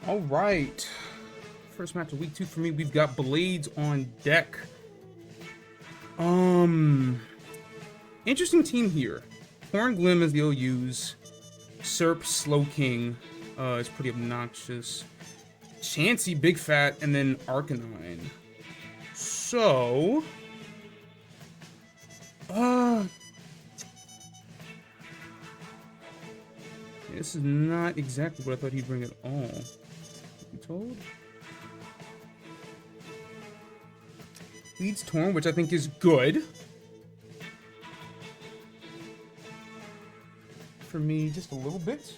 All right. First match of week 2 for me. We've got Blades on deck. Interesting team here. Horn Glim as the OUs. Serp Slow King is pretty obnoxious. Chansey Big Fat, and then Arcanine. So, this is not exactly what I thought he'd bring at all. You told? Leads Torn, which I think is good. For me, just a little bit.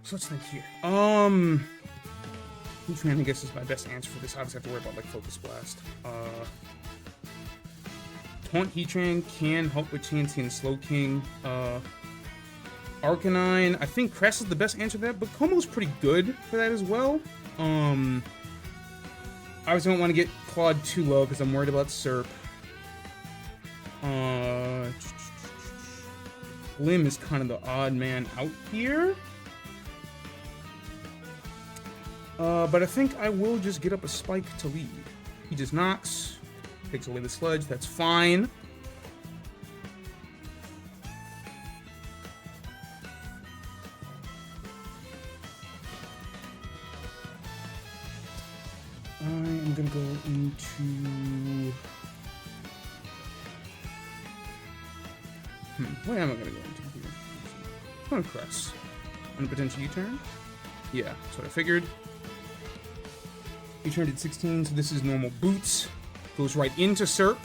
So let's think here. Heatran, I guess, is my best answer for this. Obviously, I have to worry about, like, Focus Blast. Taunt Heatran can help with Chansey and Slow King. Arcanine, I think Crest is the best answer to that, but Como's pretty good for that as well. Obviously, I don't want to get Claude too low because I'm worried about Serp. Glim is kind of the odd man out here. But I think I will just get up a Spike to lead. He just knocks, takes away the Sludge, that's fine. I am gonna go into... What am I gonna go into here? I'm gonna Crest. On a potential U-turn? Yeah, that's what I figured. U-turn at 16, so this is normal boots. Goes right into Serp.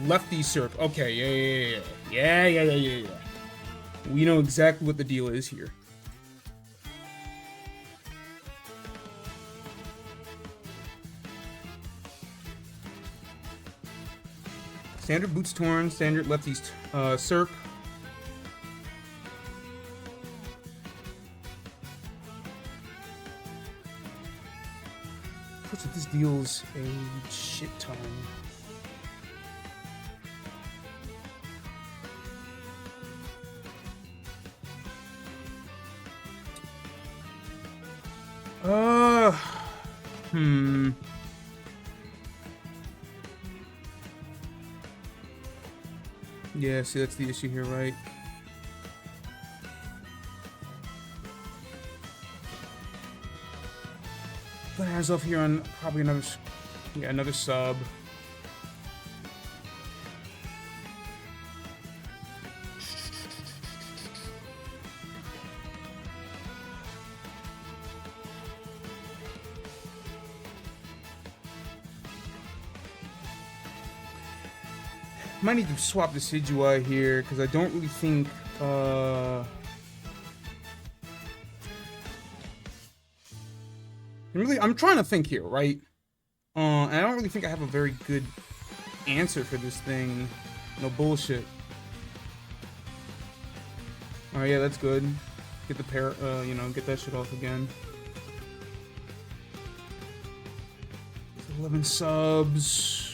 Lefty Serp. Okay, yeah. We know exactly what the deal is here. Standard boots Torn, standard lefties Serp. Plus, this deals a shit ton. Yeah, see, that's the issue here, right? Put hands off here on probably another sub. Might need to swap the Decidueye here, because I don't really think, I'm trying to think here, right? And I don't really think I have a very good answer for this thing. No bullshit. Alright, yeah, that's good. Get the pair, get that shit off again. 11 subs.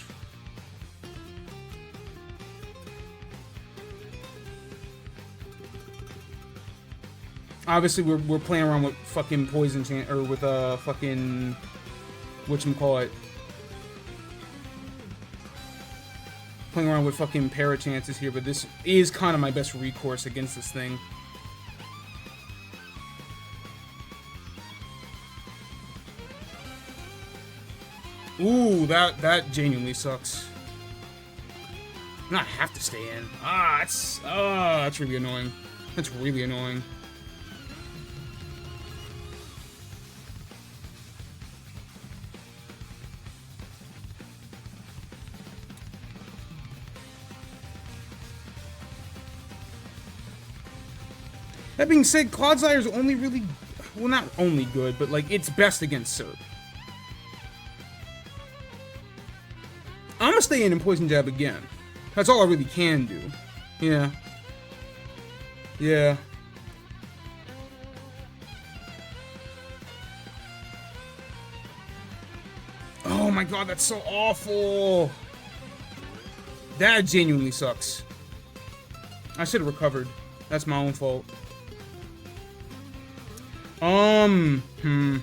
Obviously, we're playing around with fucking poison or with fucking whatchamacallit. Playing around with fucking para chances here, but this is kind of my best recourse against this thing. Ooh, that genuinely sucks. Not have to stay in. That's really annoying. That's really annoying. That being said, Clodsire is only really, well, not only good, but, like, it's best against Serp. I'm gonna stay in and Poison Jab again. That's all I really can do. Yeah. Yeah. Oh my god, that's so awful! That genuinely sucks. I should have recovered. That's my own fault. Hmm.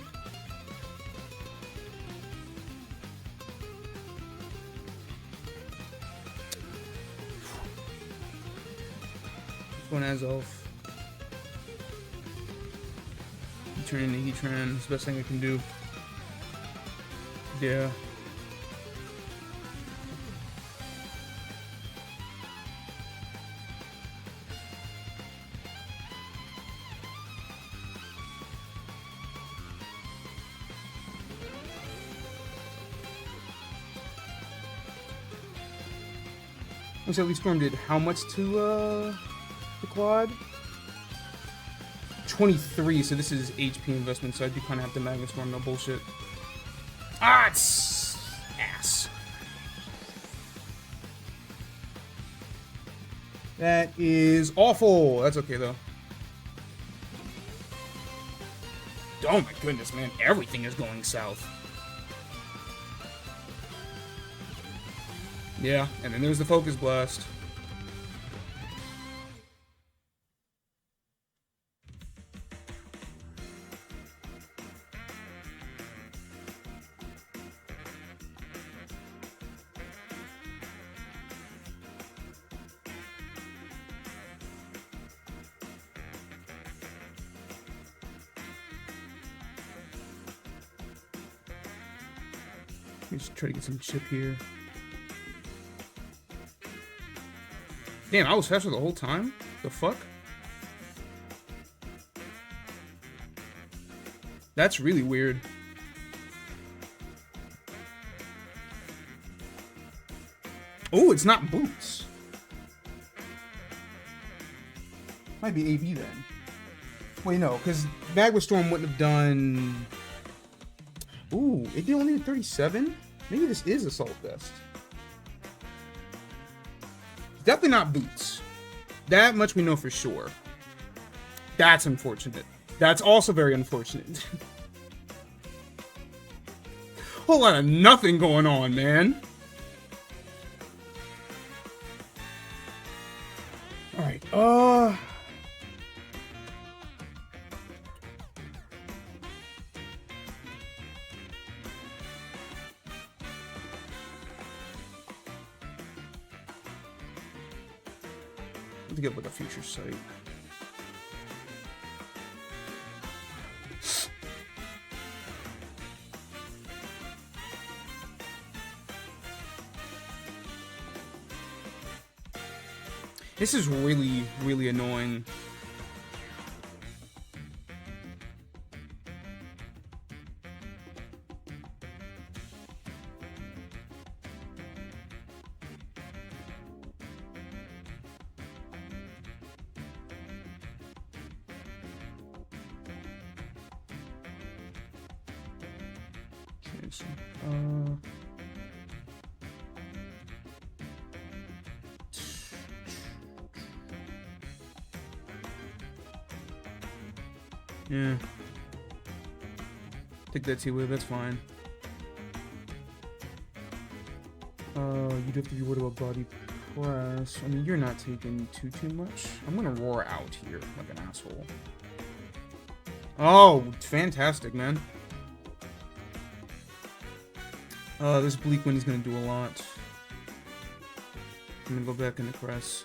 One as of. Turn into Heatran. It's the best thing we can do. Yeah. Looks like Storm did how much to the quad? 23, so this is HP investment, so I do kind of have to Magma Storm, no bullshit. Ah, it's ass. That is awful. That's okay, though. Oh my goodness, man. Everything is going south. Yeah, and then there's the Focus Blast. Just try to get some chip here. Damn, I was faster the whole time? The fuck? That's really weird. Oh, it's not boots. Might be AB then. Wait, no, because Magma Storm wouldn't have done... Ooh, it only did 37? Maybe this is Assault Vest. Definitely not boots. That much we know for sure. That's unfortunate. That's also very unfortunate. Whole lot of nothing going on, man. Alright, to get like a future sight. This is really, really annoying. Yeah. Take that T-Wave, that's fine. You'd have to be worried about body press. I mean, you're not taking too much. I'm gonna roar out here like an asshole. Oh, fantastic, man. This Bleak Wind is gonna do a lot. I'm gonna go back into Cress.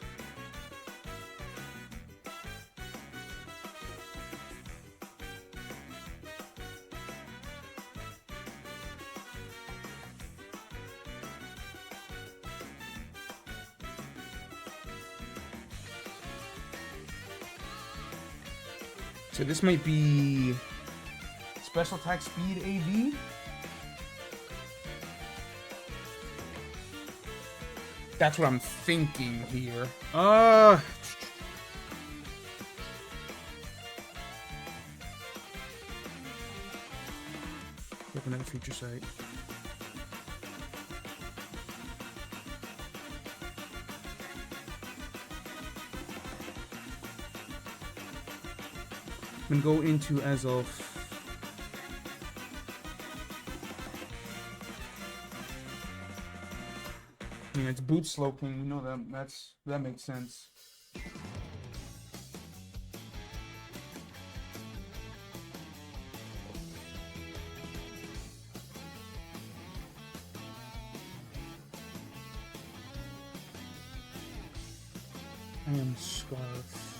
So this might be special attack speed AV. That's what I'm thinking here. Get another future sight. I'm gonna go into as of I mean, it's boot sloping. We know that makes sense. I am Scarf.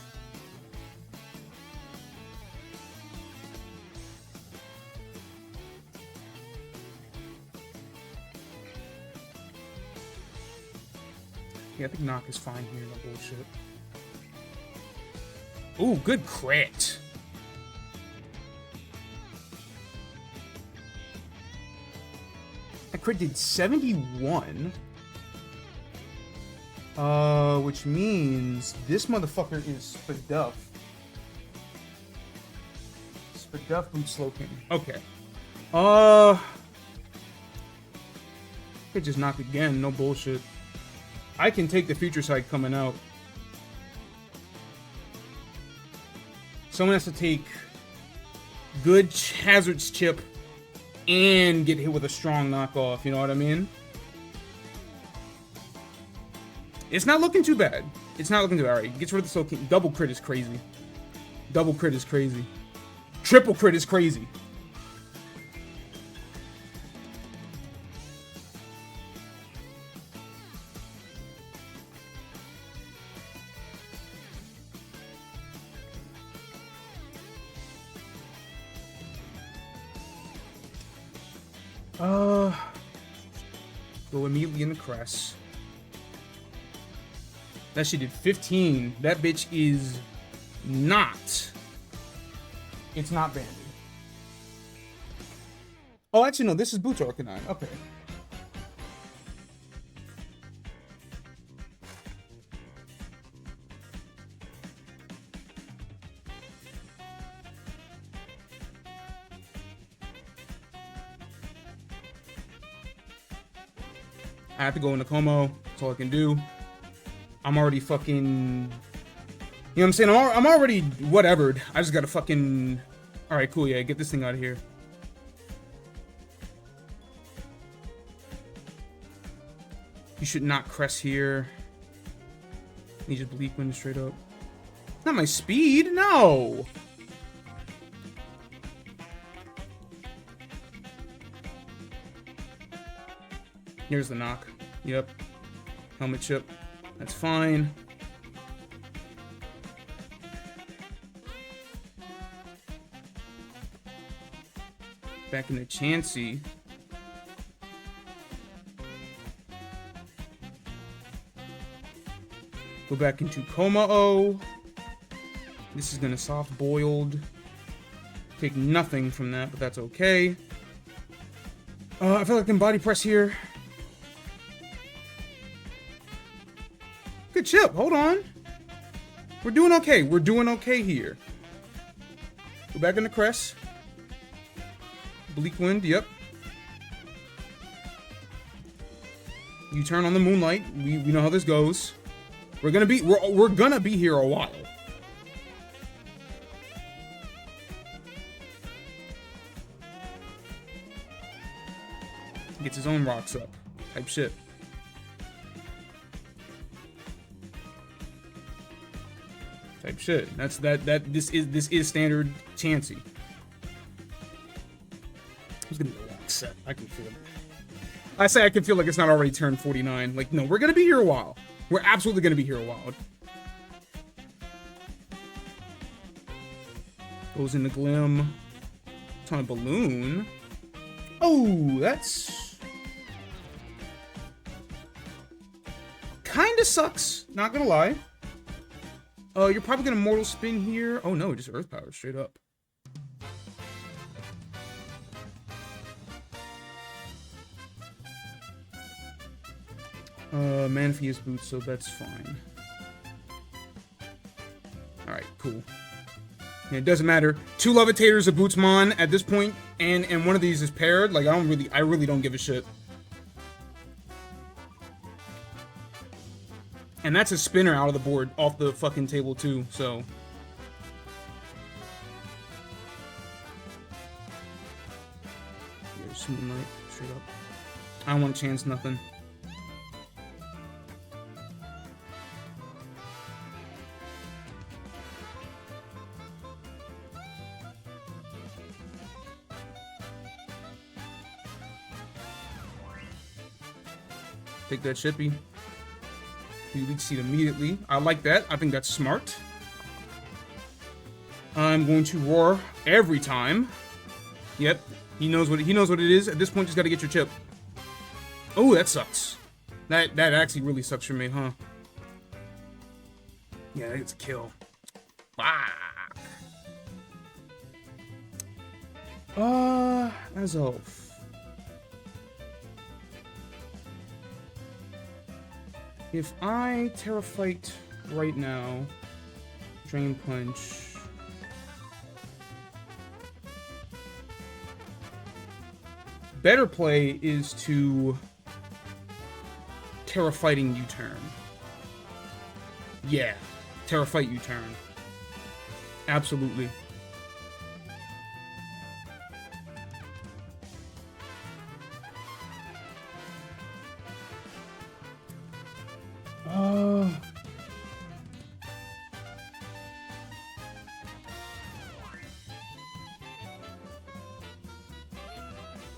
Yeah, I think knock is fine here, no bullshit. Ooh, good crit. That crit did 71. Which means this motherfucker is Spaduff. Spaduff Boot Slowking. Okay. Could just knock again, no bullshit. I can take the future side coming out. Someone has to take good Hazard's chip and get hit with a strong knockoff, you know what I mean? It's not looking too bad. It's not looking too bad. Alright, gets rid of the Soul King. Double crit is crazy. Double crit is crazy. Triple crit is crazy. Go immediately in the crest. That shit did 15. That bitch is not. It's not banded. Oh, actually, no. This is Boots Arcanine. Okay. I have to go into Como. That's all I can do. I'm already fucking... You know what I'm saying? I'm already whatevered. I just gotta fucking... Alright, cool, yeah. Get this thing out of here. You should not crest here. You just Bleak Wind straight up. Not my speed, no! Here's the knock. Yep. Helmet chip. That's fine. Back into Chansey. Go back into Como-O. This is gonna soft boiled. Take nothing from that, but that's okay. I feel like I can body press here. Good chip. Hold on. We're doing okay. We're doing okay here. Go back in the crest. Bleak Wind. Yep. You turn on the Moonlight. We know how this goes. We're gonna be here a while. Gets his own rocks up. Type shit. Type shit. That's this is standard Chansey. It's gonna be a long set. I can feel it. I say I can feel like it's not already turned 49. Like, no, we're gonna be here a while. We're absolutely gonna be here a while. Goes into Glim. It's on a balloon. Oh, that's kinda sucks. Not gonna lie. You're probably gonna Mortal Spin here. Oh no, just Earth Power straight up. Manphy is Boots, so that's fine. Alright, cool. Yeah, it doesn't matter. 2 Levitators of Bootsmon at this point, and one of these is paired. Like, I really don't give a shit. And that's a spinner out of the board, off the fucking table too, so. Here's Moonlight, straight up. I don't want to chance nothing. Take that Chippy. You leech seed immediately. I like that. I think that's smart. I'm going to roar every time. Yep, he knows what it is. At this point, just gotta get your chip. Oh, that sucks. That actually really sucks for me, huh? Yeah, it's a kill. As of. If I Terra Fight right now, Drain Punch. Better play is to Terra Fighting U-turn. Yeah, Terra Fight U-turn. Absolutely.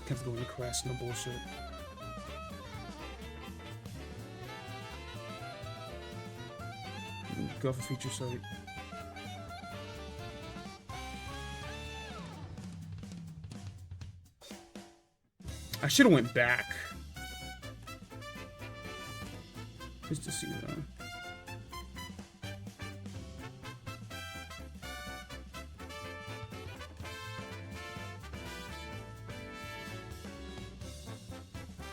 Can't go into class, no bullshit. Go off a feature site. I should have went back. Just to see that.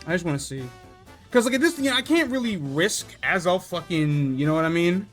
I just want to see. Because, like, at this, you know, I can't really risk as I'll fucking, you know what I mean?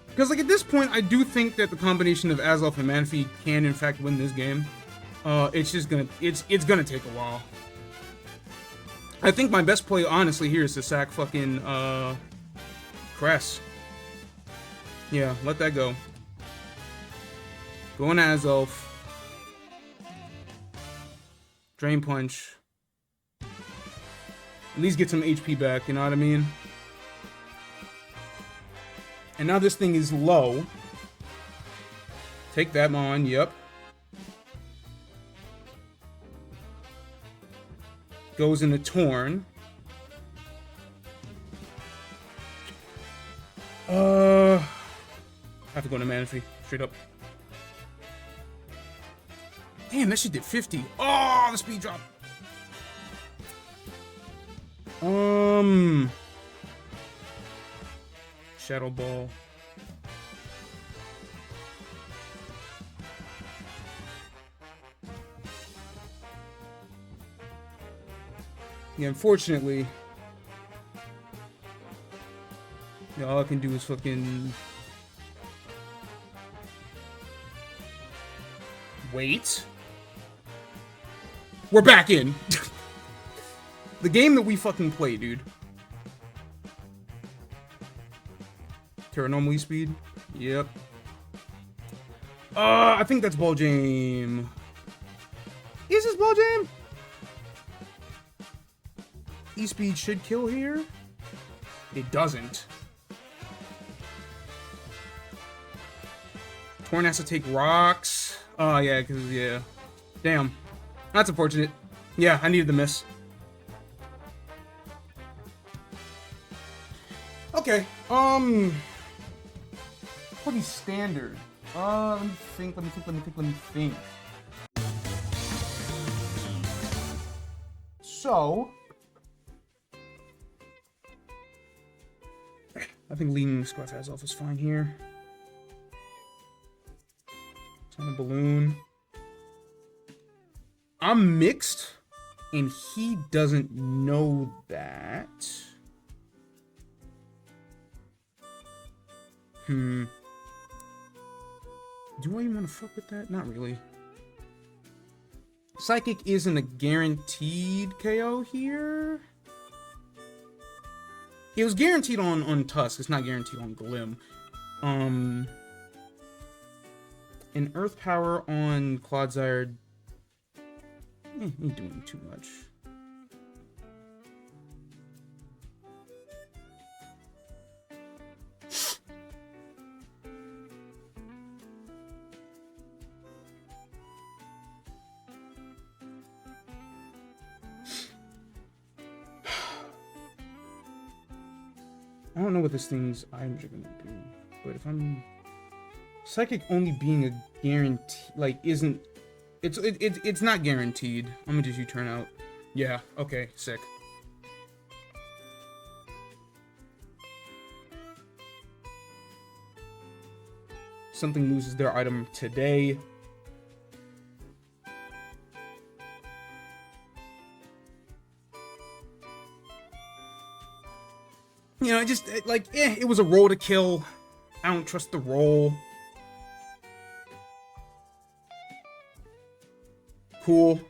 Because, like, at this point, I do think that the combination of Azelf and Manphy can, in fact, win this game. It's just gonna, it's gonna take a while. I think my best play, honestly, here is to sack fucking, Cress. Yeah, let that go. Going Azelf. Drain Punch. At least get some HP back, you know what I mean? And now this thing is low. Take that on, yep. Goes into Torn. I have to go to Manaphy, straight up. Damn, that shit did 50. Oh, the speed drop. Shadow Ball. Yeah, unfortunately, yeah, all I can do is fucking wait. We're back in. The game that we fucking play, dude. Terra speed. Yep. I think that's Ball Jam. Is this Ball Jam? E-Speed should kill here. It doesn't. Torn has to take rocks. Oh, yeah, because, yeah. Damn. That's unfortunate. Yeah, I needed the miss. Okay, pretty standard. Let me think. So, I think leaning Squat Azelf is fine here. It's on a balloon. I'm mixed, and he doesn't know that. Do I even want to fuck with that? Not really. Psychic isn't a guaranteed KO here. It was guaranteed on Tusk. It's not guaranteed on Glim. An Earth Power on Clodsire. Ain't doing too much. I don't know what this thing's items are gonna do, but if I'm Psychic only being a guarantee, like, isn't it's not guaranteed. Let me just you turn out. Yeah, okay, sick. Something loses their item today. You know, just like, it was a roll to kill. I don't trust the roll. Cool.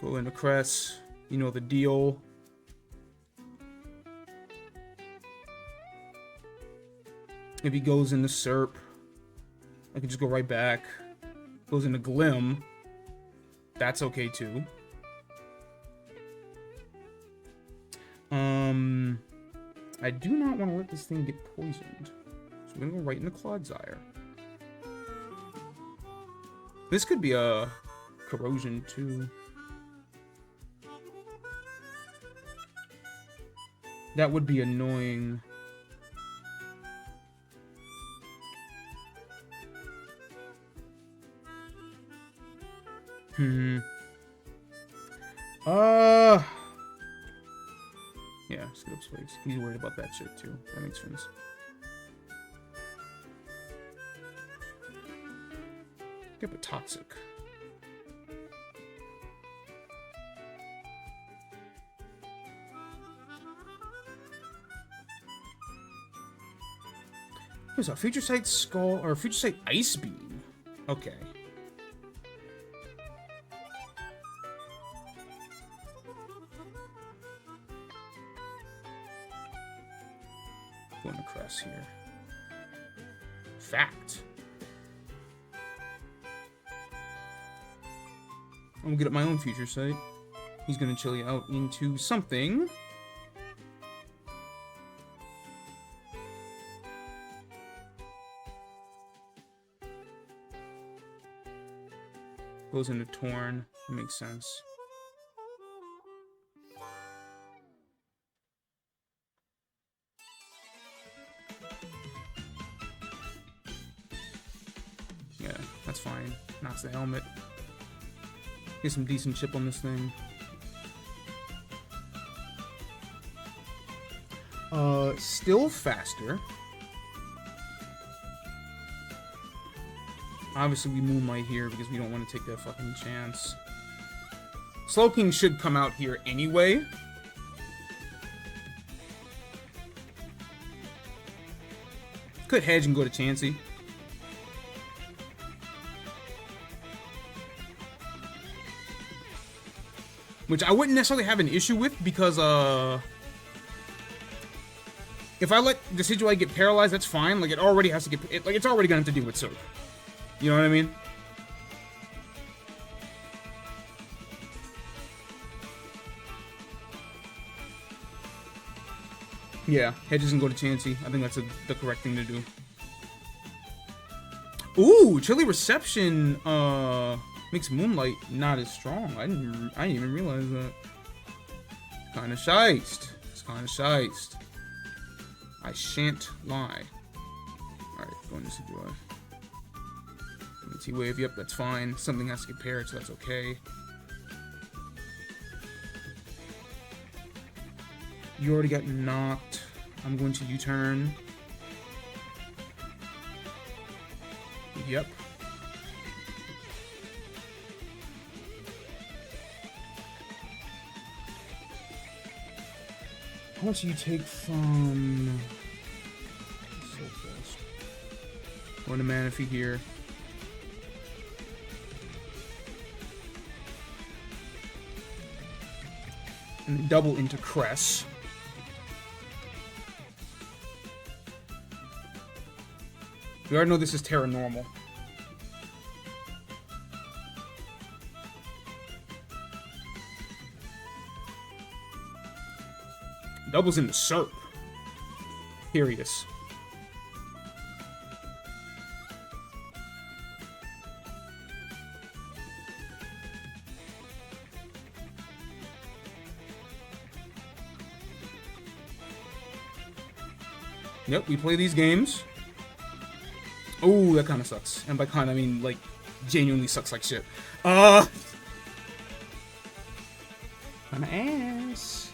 Go into Cress. You know the deal. If he goes into Serp, I can just go right back. Goes into Glim. That's okay too. I do not want to let this thing get poisoned. So I'm gonna go right into Clodsire. This could be a corrosion too. That would be annoying. Yeah, skip up space. He's worried about that shit too. That makes sense. Get a toxic. There's a Future Sight Skull or Future Sight Ice Beam. Okay. Going to Cress here. Fact. I'm gonna get up my own Future Sight. He's gonna chill you out into something. Goes into Torn. That makes sense. Yeah, that's fine. Knocks the helmet. Get some decent chip on this thing. Still faster. Obviously, we Moonlight here because we don't want to take that fucking chance. Slowking should come out here anyway. Could hedge and go to Chansey. Which I wouldn't necessarily have an issue with because, if I let Decidueye get paralyzed, that's fine. Like, it already has to get, it's already gonna have to deal with Soak. You know what I mean? Yeah, hedges and go to Chansey. I think that's the correct thing to do. Ooh, Chilly Reception, makes Moonlight not as strong. I didn't even realize that. Kinda shiced. It's kinda shiced. I shan't lie. Alright, going to Decidueye. T-Wave, yep, that's fine. Something has to get paired, so that's okay. You already got knocked. I'm going to U-turn. Yep. How much do you take from... So fast. Going to Manaphy here. And double into Cress. We already know this is Terra normal. Doubles into Serp. Curious. Yep, we play these games. Oh, that kind of sucks. And by kind, I mean, like, genuinely sucks like shit. Kinda ass.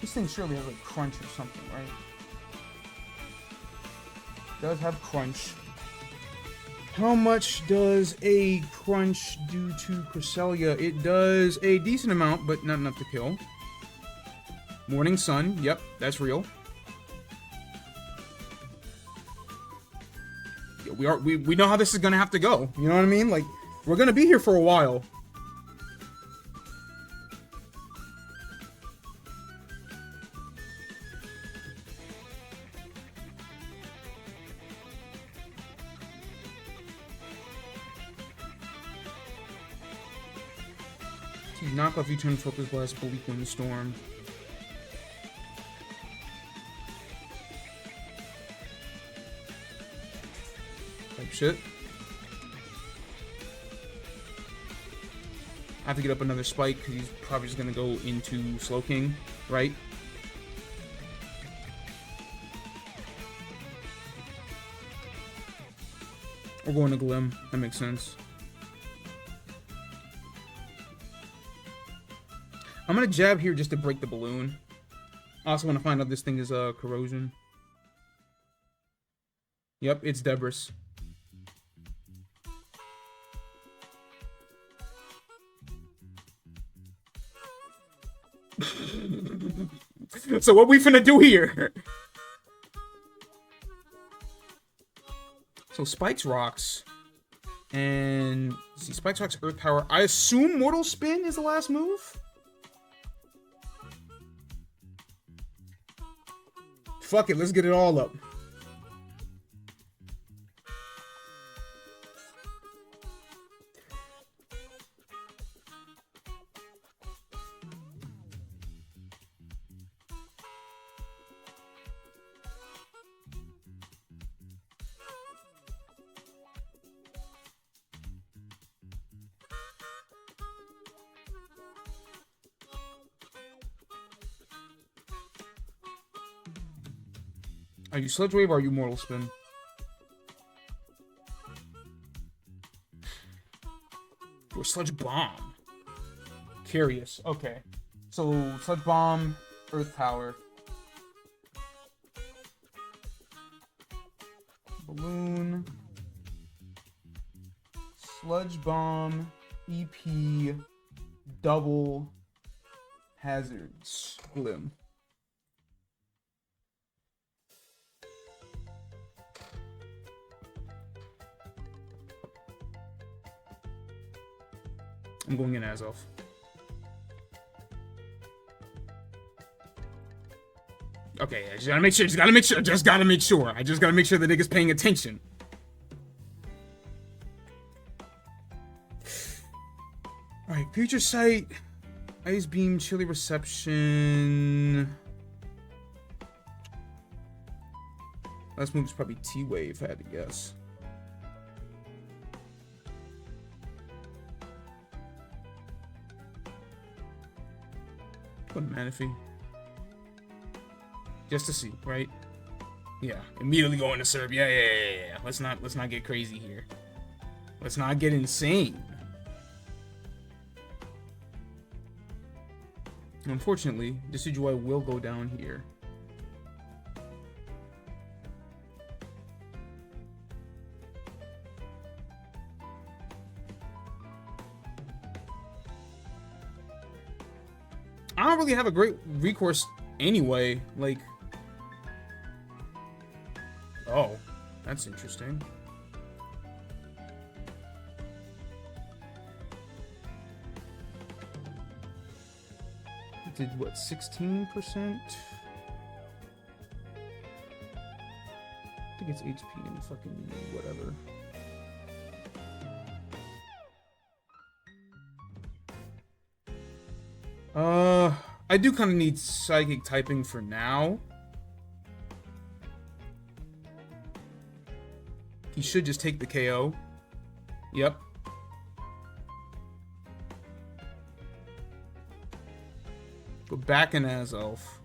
This thing surely has, like, crunch or something, right? It does have crunch. How much does a crunch do to Cresselia? It does a decent amount, but not enough to kill. Morning Sun, yep, that's real. Yeah, we know how this is gonna have to go. You know what I mean? Like, we're gonna be here for a while. Knock off U-turn, focus blast, bleak windstorm. Type shit. I have to get up another spike because he's probably just gonna go into Slow King, right? Or going to Glim. That makes sense. I'm gonna jab here just to break the balloon. I also want to find out this thing is corrosion. Yep, it's Debris. So what we finna do here? So Spikes rocks. And let's see, Spikes rocks Earth Power. I assume Mortal Spin is the last move? Fuck it, let's get it all up. Are you Sludge Wave or are you Mortal Spin? Or Sludge Bomb. Curious. Okay. So, Sludge Bomb, Earth Power. Balloon. Sludge Bomb, EP, double, hazards, Glim. I'm going in Azoth. Okay, I just gotta make sure, I just gotta make sure the nigga's paying attention. Alright, Future Sight, Ice Beam, Chilly Reception. Last move is probably T-Wave, I had to guess. Go to Manaphy. Just to see, right? Yeah, immediately going to serve. Yeah. Let's not get crazy here. Let's not get insane. Unfortunately, Decidueye will go down here. I don't really have a great recourse anyway. Like, oh, that's interesting. did what, 16%? I think it's HP and fucking whatever. I do kind of need psychic typing for now. He should just take the KO. Yep. Go back in as elf.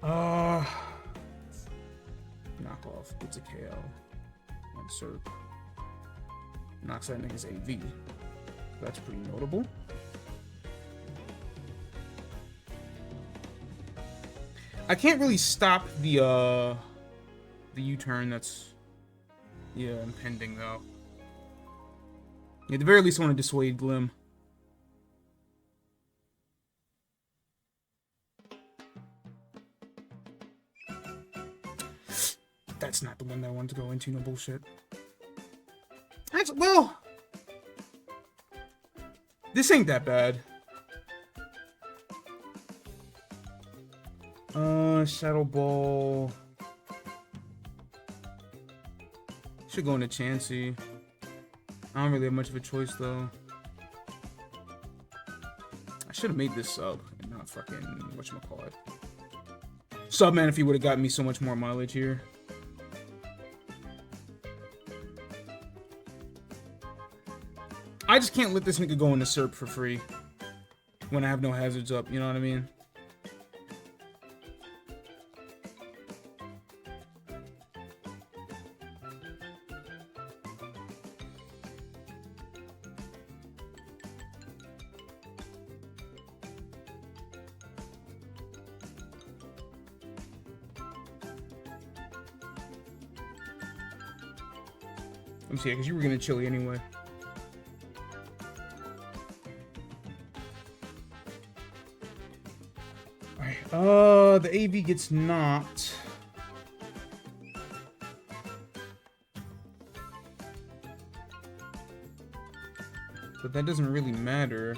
Knock off. Gets a KO. And Serp. Knocks that nigga's AV. That's pretty notable. I can't really stop the U-turn that's, yeah, impending though. Yeah, at the very least I want to dissuade Glim. That's not the one that I wanted to go into, no bullshit. Actually, well, this ain't that bad. Shadow Ball. Should go into Chansey. I don't really have much of a choice though. I should have made this sub and not fucking whatchamacallit. Sub man if he would have gotten me so much more mileage here. I just can't let this nigga go into Serp for free when I have no hazards up, you know what I mean? Let me see, because you were gonna chili anyway. Alright, the AV gets knocked. But that doesn't really matter.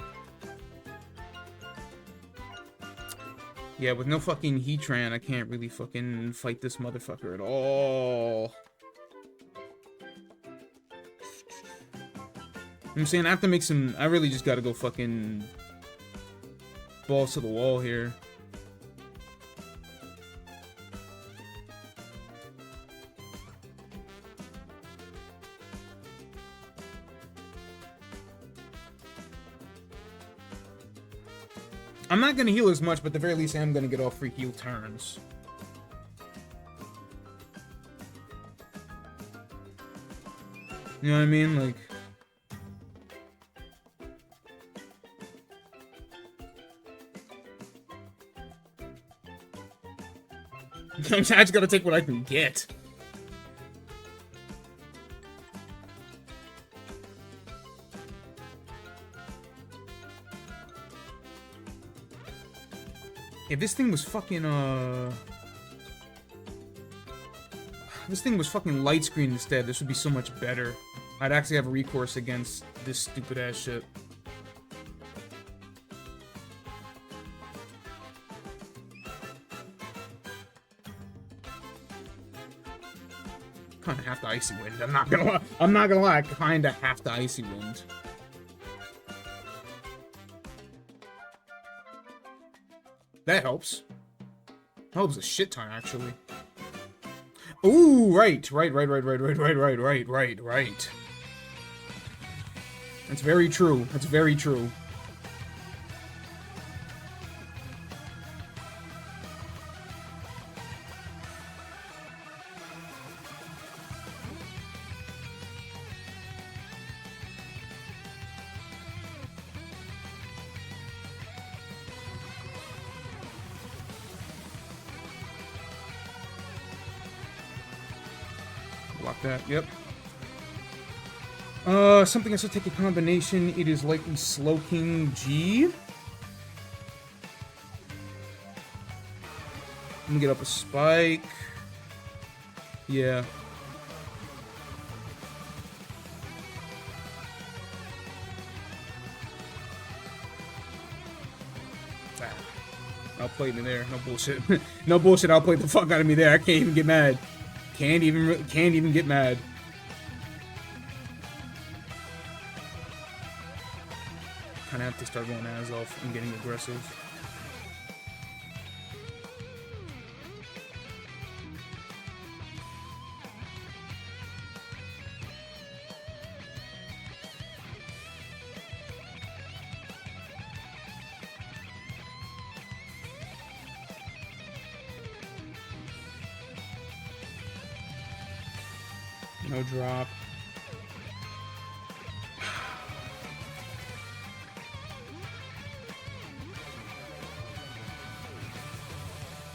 Yeah, with no fucking Heatran, I can't really fucking fight this motherfucker at all. I'm saying I have to make some. I really just gotta go fucking balls to the wall here. I'm not gonna heal as much, but at the very least I am gonna get all free heal turns. You know what I mean? Like, I just gotta take what I can get. If this thing was fucking, this thing was fucking light screen instead, this would be so much better. I'd actually have a recourse against this stupid ass shit. Kinda half the Icy Wind, I'm not gonna lie, kinda half the Icy Wind. That helps. Helps a shit ton, actually. Ooh, right. That's very true. That's very true. Block that, yep. Something has to take a combination. It is likely Slowking G. Let me get up a spike. Yeah. Outplayed me there. No bullshit. No bullshit. Outplayed the fuck out of me there. I can't even get mad. Can't even get mad. Kind of have to start going ass off and getting aggressive. No drop.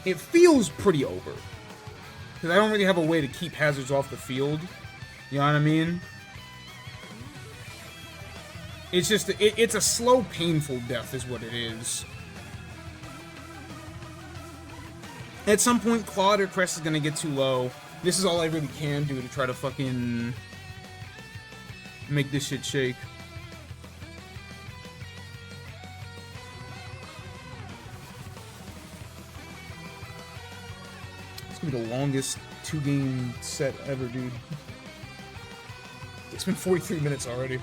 It feels pretty over. Because I don't really have a way to keep hazards off the field. You know what I mean? It's just, it's a slow, painful death is what it is. At some point, Claude or Crest is going to get too low. This is all I really can do to try to fucking make this shit shake. It's gonna be the longest 2-game set ever, dude. It's been 43 minutes already.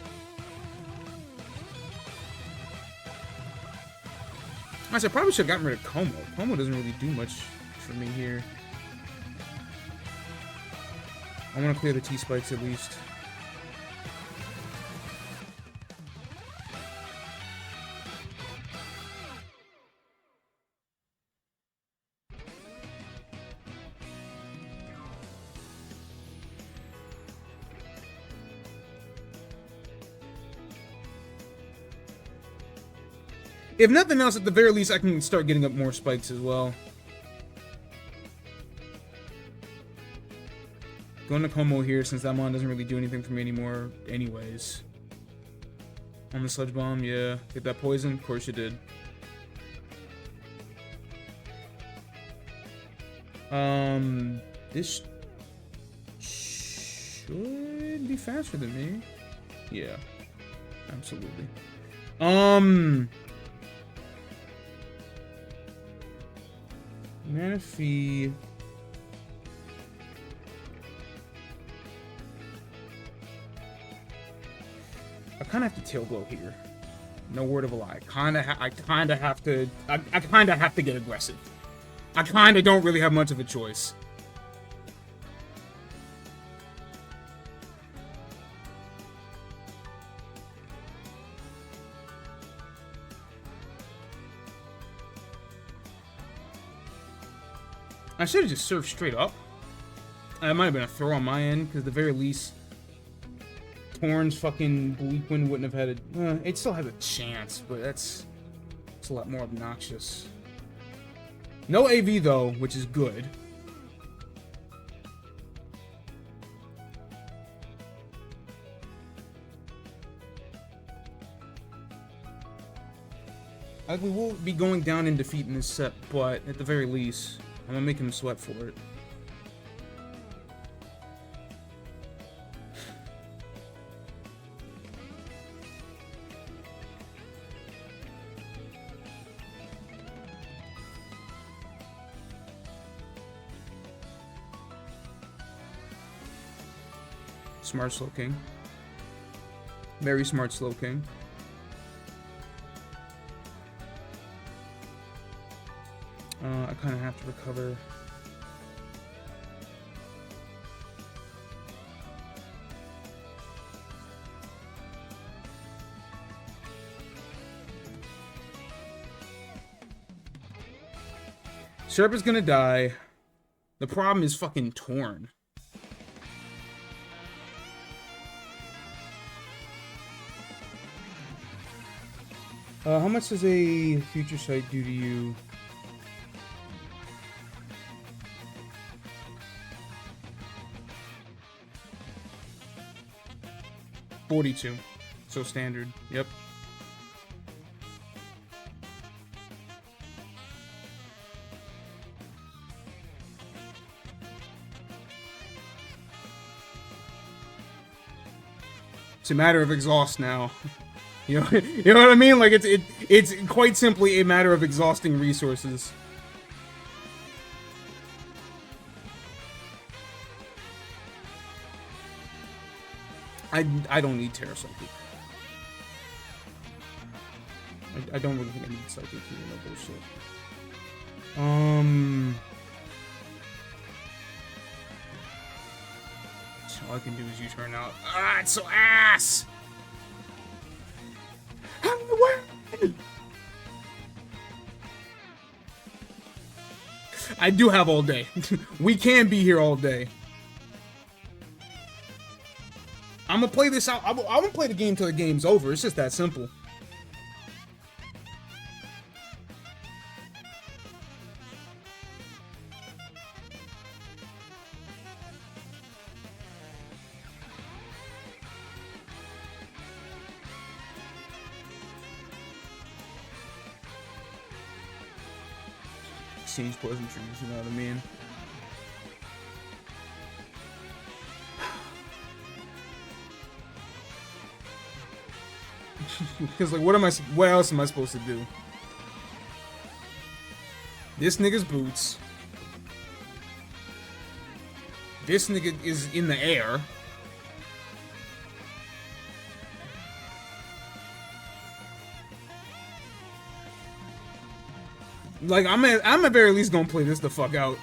I probably should have gotten rid of Como. Como doesn't really do much for me here. I want to clear the T-spikes at least. If nothing else, at the very least, I can start getting up more spikes as well. Going to Como here, since that mon doesn't really do anything for me anymore anyways. On the Sludge Bomb, yeah. Get that poison? Of course you did. This should be faster than me. Yeah. Absolutely. Manaphy. I kind of have to tail glow here. No word of a lie. I kind of have to get aggressive. I kind of don't really have much of a choice. I should have just served straight up. That might have been a throw on my end, because at the very least, Torn's fucking Bleak Wind wouldn't have had a... it still has a chance, but it's a lot more obnoxious. No AV, though, which is good. We will be going down in defeat in this set, but at the very least... I'm gonna make him sweat for it. Smart Slow King. Very smart Slow King. I kind of have to recover. Sherpa's gonna die. The problem is fucking Torn. How much does a Future Sight do to you? $42. So standard. Yep. It's a matter of exhaust now. You know, you know what I mean? Like it's quite simply a matter of exhausting resources. I don't need Terra Psychic. I don't really think I need Psychic here, no bullshit. So all I can do is U-turn out. Ah, it's so ass! I do have all day. We can be here all day. I'm gonna play this out. I'm gonna play the game till the game's over. It's just that simple. Exchange pleasantries, you know what I mean? Because like, what else am I supposed to do? This nigga's boots. This nigga is in the air. Like, I'm at very least gonna play this the fuck out.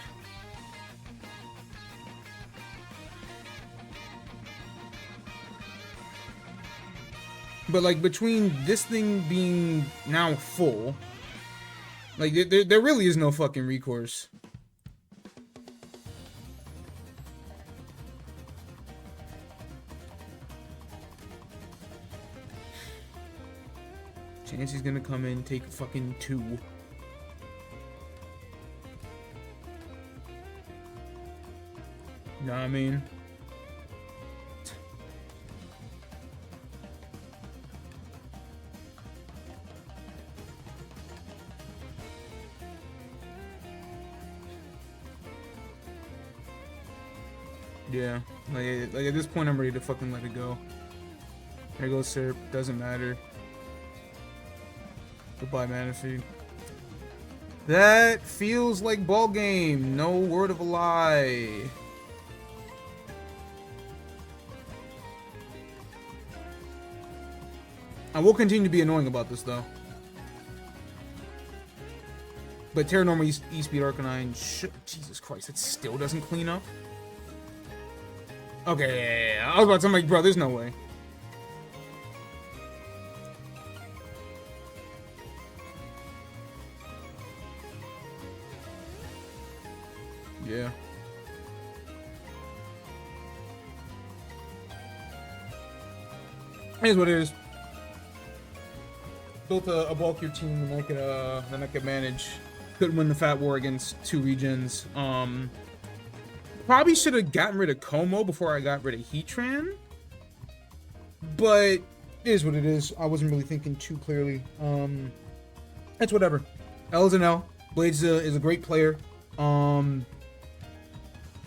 But like, between this thing being now full, like there really is no fucking recourse. Chancey's gonna come in, take fucking 2. You know what I mean? Yeah, like at this point I'm ready to fucking let it go. There goes Serp, doesn't matter. Goodbye, Manaphy. That feels like ball game, no word of a lie. I will continue to be annoying about this, though. But Terra Normal E-Speed Arcanine... Jesus Christ, that still doesn't clean up? Okay, yeah. I was about to say, I'm like, bro, there's no way. Yeah. Here's what it is. Built a bulkier team that I could manage. Could win the Fat War against 2 regions. Probably should have gotten rid of Como before I got rid of Heatran. But it is what it is. I wasn't really thinking too clearly. That's whatever. L is an L. Blades is a great player.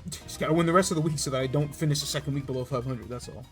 Just gotta win the rest of the week so that I don't finish the second week below 500. That's all.